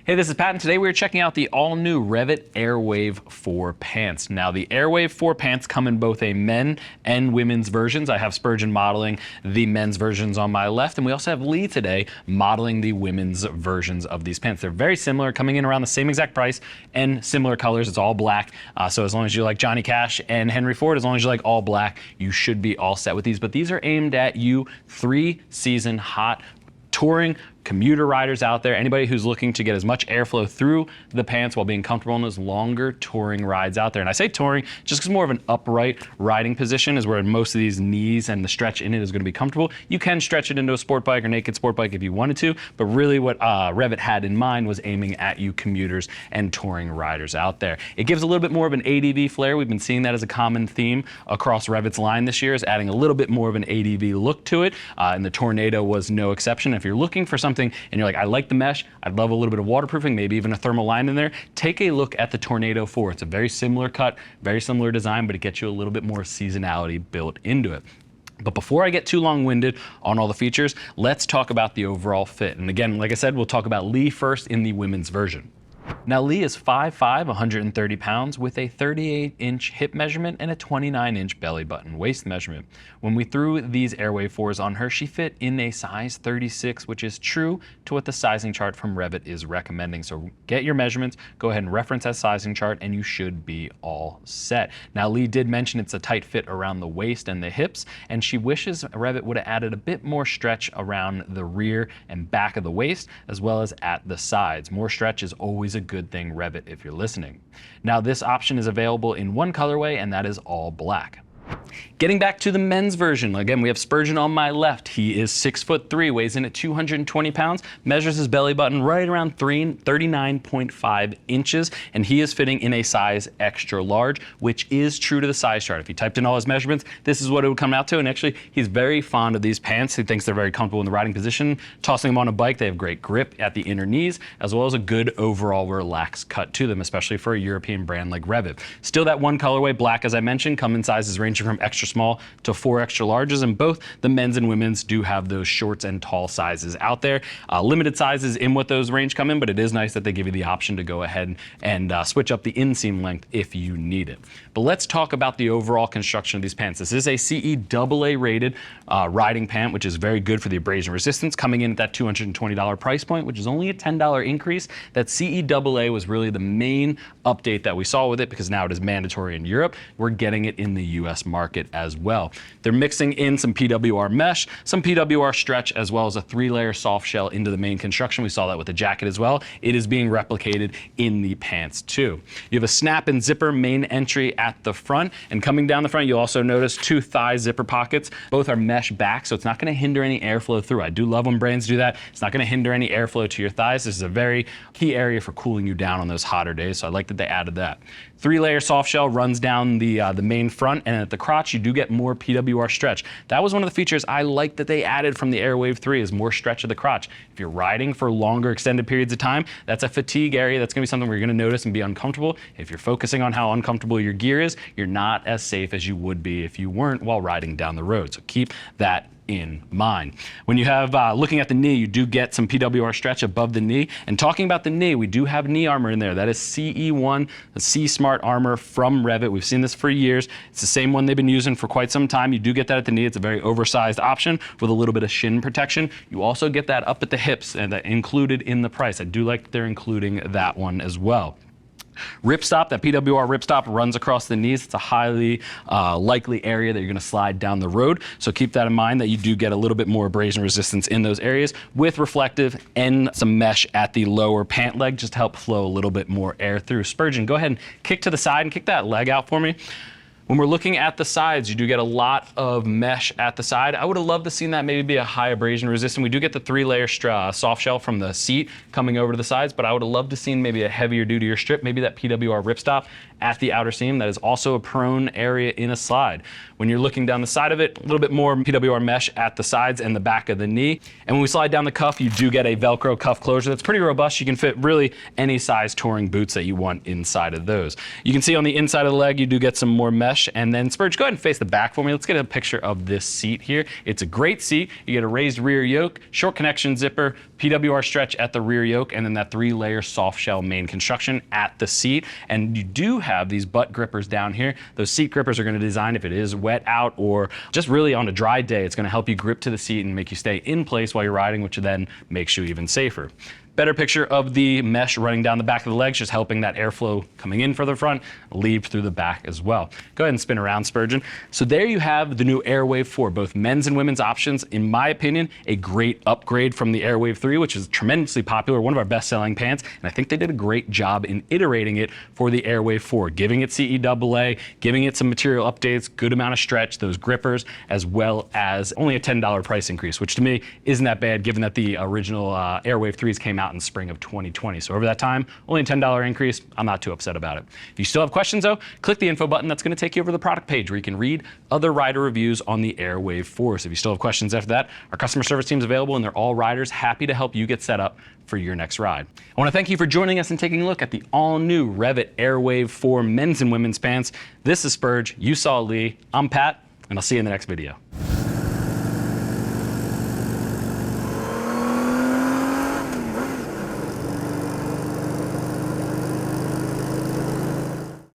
Hey, this is Pat, and today we're checking out the all-new REV'IT Airwave 4 pants. Now, the Airwave 4 pants come in both a men and women's versions. I have Spurgeon modeling the men's versions on my left, and we also have Lee today modeling the women's versions of these pants. They're very similar, coming in around the same exact price and similar colors. It's all black, so as long as you like Johnny Cash and Henry Ford, as long as you like all black, you should be all set with these. But these are aimed at you three-season hot touring commuter riders out there, anybody who's looking to get as much airflow through the pants while being comfortable in those longer touring rides out there. And I say touring just because more of an upright riding position is where most of these knees and the stretch in it is going to be comfortable. You can stretch it into a sport bike or naked sport bike if you wanted to, but really what REV'IT had in mind was aiming at you commuters and touring riders out there. It gives a little bit more of an ADV flair. We've been seeing that as a common theme across REV'IT's line this year, is adding a little bit more of an ADV look to it, and the Tornado was no exception. If you're looking for something and you're like, I like the mesh, I'd love a little bit of waterproofing, maybe even a thermal line in there, take a look at the Tornado 4. It's a very similar cut, very similar design, but it gets you a little bit more seasonality built into it. But before I get too long-winded on all the features, let's talk about the overall fit. And again, like I said, we'll talk about Lee first in the women's version. Now, Lee is 5'5", 130 pounds with a 38-inch hip measurement and a 29-inch belly button waist measurement. When we threw these Airwave 4s on her, she fit in a size 36, which is true to what the sizing chart from REV'IT is recommending. So get your measurements, go ahead and reference that sizing chart, and you should be all set. Now, Lee did mention it's a tight fit around the waist and the hips, and she wishes REV'IT would have added a bit more stretch around the rear and back of the waist, as well as at the sides. More stretch is always a good thing, REV'IT, if you're listening. Now, this option is available in one colorway, and that is all black. Getting back to the men's version, again, we have Spurgeon on my left. He is 6'3", weighs in at 220 pounds, measures his belly button right around 39.5 inches, and he is fitting in a size extra large, which is true to the size chart. If you typed in all his measurements, this is what it would come out to, and actually, he's very fond of these pants. He thinks they're very comfortable in the riding position. Tossing them on a bike, they have great grip at the inner knees, as well as a good overall relaxed cut to them, especially for a European brand like REV'IT. Still that one colorway, black, as I mentioned, come in sizes ranging from extra small to 4 extra larges, and both the men's and women's do have those shorts and tall sizes out there. Limited sizes in what those range come in, but it is nice that they give you the option to go ahead and switch up the inseam length if you need it. But let's talk about the overall construction of these pants. This is a CE-AA rated riding pant, which is very good for the abrasion resistance, coming in at that $220 price point, which is only a $10 increase. That CE-AA was really the main update that we saw with it, because now it is mandatory in Europe. We're getting it in the US market as well. They're mixing in some PWR mesh, some PWR stretch, as well as a 3-layer soft shell into the main construction. We saw that with the jacket as well. It is being replicated in the pants too. You have a snap and zipper main entry at the front, and coming down the front, you'll also notice 2 thigh zipper pockets. Both are mesh back, so it's not going to hinder any airflow through. I do love when brands do that. It's not going to hinder any airflow to your thighs. This is a very key area for cooling you down on those hotter days, so I like that they added that. 3-layer soft shell runs down the main front, and at the crotch you do get more PWR stretch. That was one of the features I liked that they added from the Airwave 3, is more stretch of the crotch. If you're riding for longer extended periods of time, that's a fatigue area. That's going to be something where you're going to notice and be uncomfortable. If you're focusing on how uncomfortable your gear is, you're not as safe as you would be if you weren't while riding down the road. So keep that in mind. When you have, looking at the knee, you do get some PWR stretch above the knee. And talking about the knee, we do have knee armor in there. That is CE1, the SEESMART armor from REV'IT. We've seen this for years. It's the same one they've been using for quite some time. You do get that at the knee. It's a very oversized option with a little bit of shin protection. You also get that up at the hips, and that included in the price. I do like that they're including that one as well. Ripstop, that PWR ripstop runs across the knees. It's a highly likely area that you're going to slide down the road. So keep that in mind, that you do get a little bit more abrasion resistance in those areas, with reflective and some mesh at the lower pant leg just to help flow a little bit more air through. Spurgeon, go ahead and kick to the side and kick that leg out for me. When we're looking at the sides, you do get a lot of mesh at the side. I would have loved to seen that maybe be a high abrasion resistant. We do get the 3-layer soft shell from the seat coming over to the sides, but I would have loved to seen maybe a heavier duty strip, maybe that PWR ripstop at the outer seam. That is also a prone area in a slide. When you're looking down the side of it, a little bit more PWR mesh at the sides and the back of the knee. And when we slide down the cuff, you do get a Velcro cuff closure that's pretty robust. You can fit really any size touring boots that you want inside of those. You can see on the inside of the leg, you do get some more mesh. mesh. And then Spurge, go ahead and face the back for me. Let's get a picture of this seat here. It's a great seat. You get a raised rear yoke, short connection zipper, PWR stretch at the rear yoke, and then that 3-layer soft shell main construction at the seat. And you do have these butt grippers down here. Those seat grippers are going to design if it is wet out or just really on a dry day. It's going to help you grip to the seat and make you stay in place while you're riding, which then makes you even safer. Better picture of the mesh running down the back of the legs, just helping that airflow coming in for the front, leave through the back as well. Go ahead and spin around, Spurgeon. So there you have the new Airwave 4, both men's and women's options. In my opinion, a great upgrade from the Airwave 3, which is tremendously popular, one of our best-selling pants, and I think they did a great job in iterating it for the Airwave 4, giving it CE-AA, giving it some material updates, good amount of stretch, those grippers, as well as only a $10 price increase, which to me isn't that bad given that the original Airwave 3s came out in spring of 2020. So over that time, only a $10 increase. I'm not too upset about it. If you still have questions though, click the info button. That's going to take you over to the product page where you can read other rider reviews on the Airwave 4. So if you still have questions after that, our customer service team is available and they're all riders happy to help you get set up for your next ride. I want to thank you for joining us and taking a look at the all-new REV'IT Airwave 4 men's and women's pants. This is Spurge. You saw Lee. I'm Pat, and I'll see you in the next video.